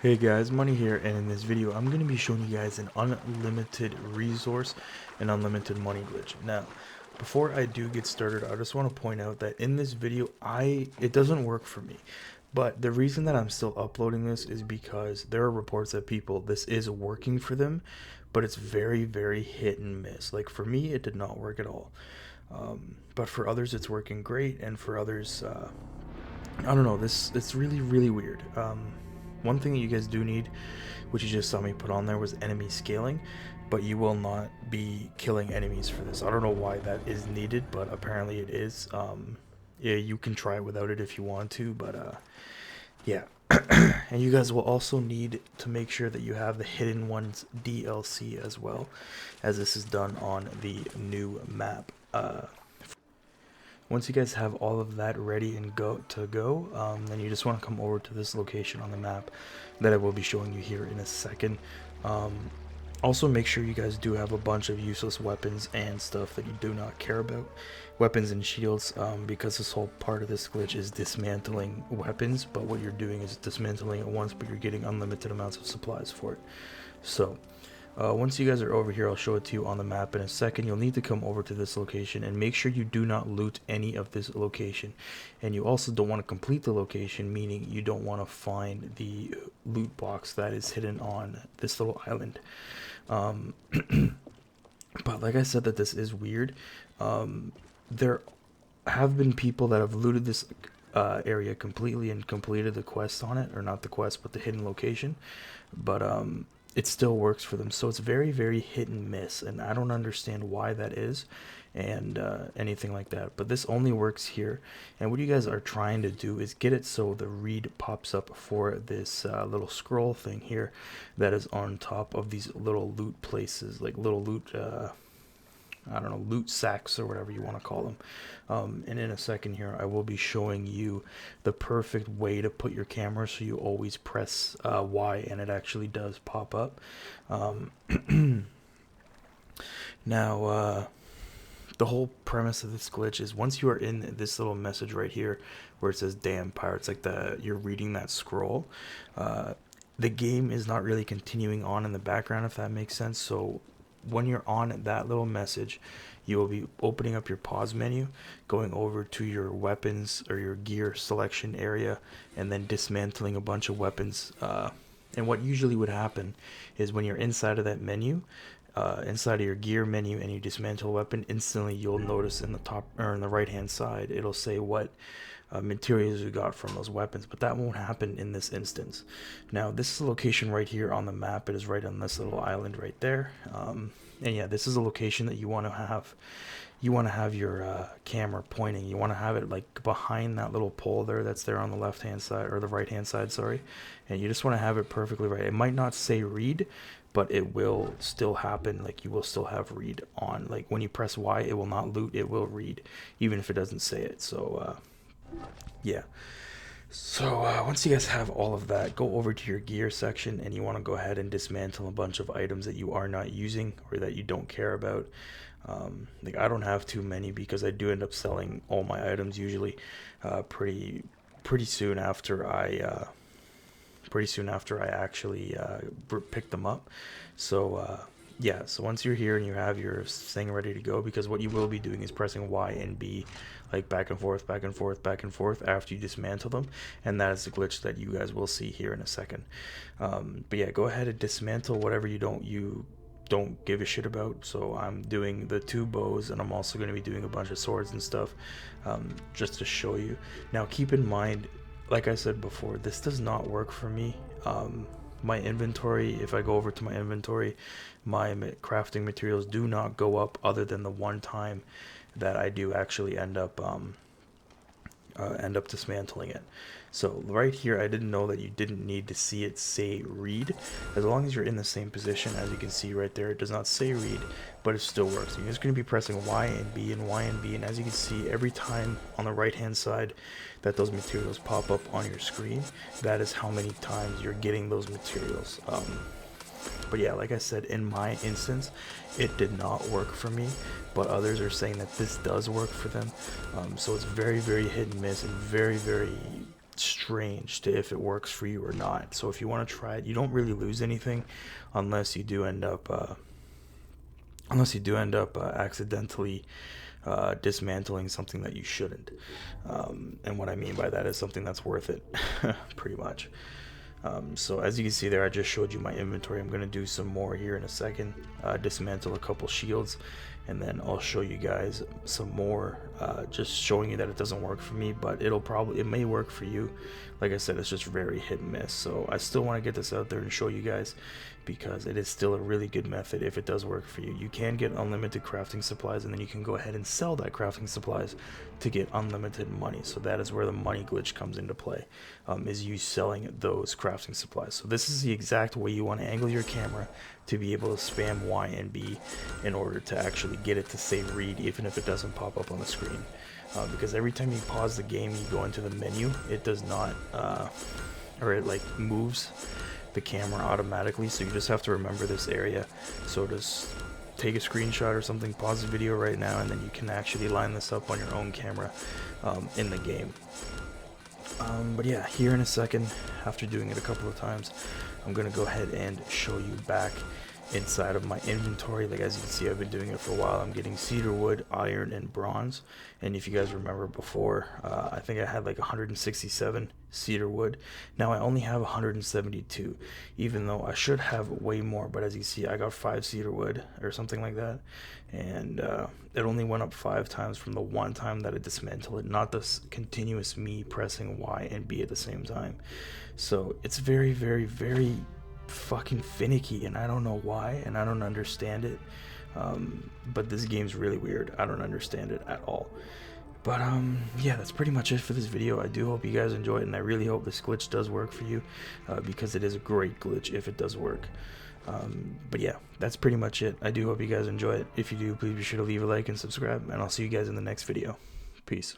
Hey guys, Money here, and in this video I'm going to be showing you guys an unlimited resource and unlimited money glitch. Now, before I do get started, I just want to point out that in this video it doesn't work for me. But the reason that I'm still uploading this is because there are reports that this is working for them, but it's very hit and miss. Like for me, it did not work at all. But for others it's working great, and for others I don't know, it's really weird. One thing that you guys do need, which you just saw me put on there, was enemy scaling, but you will not be killing enemies for this. I don't know why that is needed, but apparently it is. Yeah, you can try it without it if you want to, but yeah. And you guys will also need to make sure that you have the Hidden Ones DLC as well, as this is done on the new map. Once you guys have all of that ready and go, then you just want to come over to this location on the map that I will be showing you here in a second. Also, make sure you guys do have a bunch of useless weapons and stuff that you do not care about. Weapons and shields, because this whole part of this glitch is dismantling weapons, but what you're doing is dismantling it once, but you're getting unlimited amounts of supplies for it. So, once you guys are over here, I'll show it to you on the map in a second. You'll need to come over to this location and make sure you do not loot any of this location. And you also don't want to complete the location, meaning you don't want to find the loot box that is hidden on this little island. But like I said, that this is weird. There have been people that have looted this area completely and completed the quest on it, or not the quest, but the hidden location. But it still works for them, so it's very hit and miss, and I don't understand why that is, and anything like that. But this only works here, and what you guys are trying to do is get it so the read pops up for this little scroll thing here that is on top of these little loot places, like little loot I don't know, loot sacks or whatever you want to call them. And in a second here, I will be showing you the perfect way to put your camera so you always press Y and it actually does pop up. Now, the whole premise of this glitch is once you are in this little message right here where it says damn pirates, like you're reading that scroll, the game is not really continuing on in the background, if that makes sense. So when you're on that little message, you will be opening up your pause menu, going over to your weapons or your gear selection area, and then dismantling a bunch of weapons. And what usually would happen is when you're inside of that menu, inside of your gear menu, and you dismantle a weapon, instantly you'll notice in the top or in the right hand side it'll say what materials you got from those weapons, but that won't happen in this instance. Now, this is a location right here on the map. It is right on this little island right there. And yeah, this is a location that you want to have. You want to have your camera pointing. You want to have it like behind that little pole there that's there on the left hand side, or the right hand side, sorry. And you just want to have it perfectly right. It might not say read, but it will still happen. Like, you will still have read on. Like, when you press Y, it will not loot, it will read, even if it doesn't say it. So yeah. So once you guys have all of that, go over to your gear section, and you want to go ahead and dismantle a bunch of items that you are not using or that you don't care about. Like, I don't have too many because I do end up selling all my items usually pretty soon after I actually pick them up. So yeah, so once you're here and you have your thing ready to go, because what you will be doing is pressing Y and B, like back and forth after you dismantle them, and that is the glitch that you guys will see here in a second. But yeah, go ahead and dismantle whatever you don't give a shit about. So I'm doing the 2 bows, and I'm also going to be doing a bunch of swords and stuff, just to show you. Now, keep in mind, like I said before, this does not work for me. My inventory, if I go over to my inventory, my crafting materials do not go up, other than the one time that I do actually end up dismantling it. So right here, I didn't know that you didn't need to see it say read. As long as you're in the same position, as you can see right there, it does not say read, but it still works. You're just going to be pressing Y and B and Y and B, and as you can see, every time on the right hand side that those materials pop up on your screen, that is how many times you're getting those materials. But yeah, like I said, in my instance, it did not work for me, but others are saying that this does work for them. So it's very hit and miss, and very strange to if it works for you or not. So if you want to try it, you don't really lose anything unless you do end up accidentally dismantling something that you shouldn't. And what I mean by that is something that's worth it, pretty much. So as you can see there, I just showed you my inventory. I'm going to do some more here in a second, dismantle a couple shields, and then I'll show you guys some more, just showing you that it doesn't work for me, but it may work for you. Like I said, it's just very hit and miss. So I still want to get this out there and show you guys, because it is still a really good method if it does work for you. You can get unlimited crafting supplies, and then you can go ahead and sell that crafting supplies to get unlimited money. So that is where the money glitch comes into play, is you selling those crafting supplies. So this is the exact way you want to angle your camera to be able to spam Y and B in order to actually get it to say read, even if it doesn't pop up on the screen. Because every time you pause the game, you go into the menu, it does not, or it like moves the camera automatically. So you just have to remember this area. So just take a screenshot or something, pause the video right now, and then you can actually line this up on your own camera in the game. But yeah, here in a second, after doing it a couple of times, I'm gonna go ahead and show you back inside of my inventory. Like, as you can see, I've been doing it for a while. I'm getting cedar wood, iron, and bronze. And if you guys remember before, I think I had like 167 cedar wood. Now I only have 172, even though I should have way more. But as you see, I got 5 cedar wood or something like that, and it only went up 5 times from the one time that I dismantled it, not this continuous me pressing Y and B at the same time. So it's very, very, very fucking finicky, and I don't know why, and I don't understand it. But this game's really weird. I don't understand it at all. But yeah, that's pretty much it for this video. I do hope you guys enjoy it, and I really hope this glitch does work for you, because it is a great glitch if it does work. But yeah, that's pretty much it. I do hope you guys enjoy it. If you do, please be sure to leave a like and subscribe, and I'll see you guys in the next video. Peace.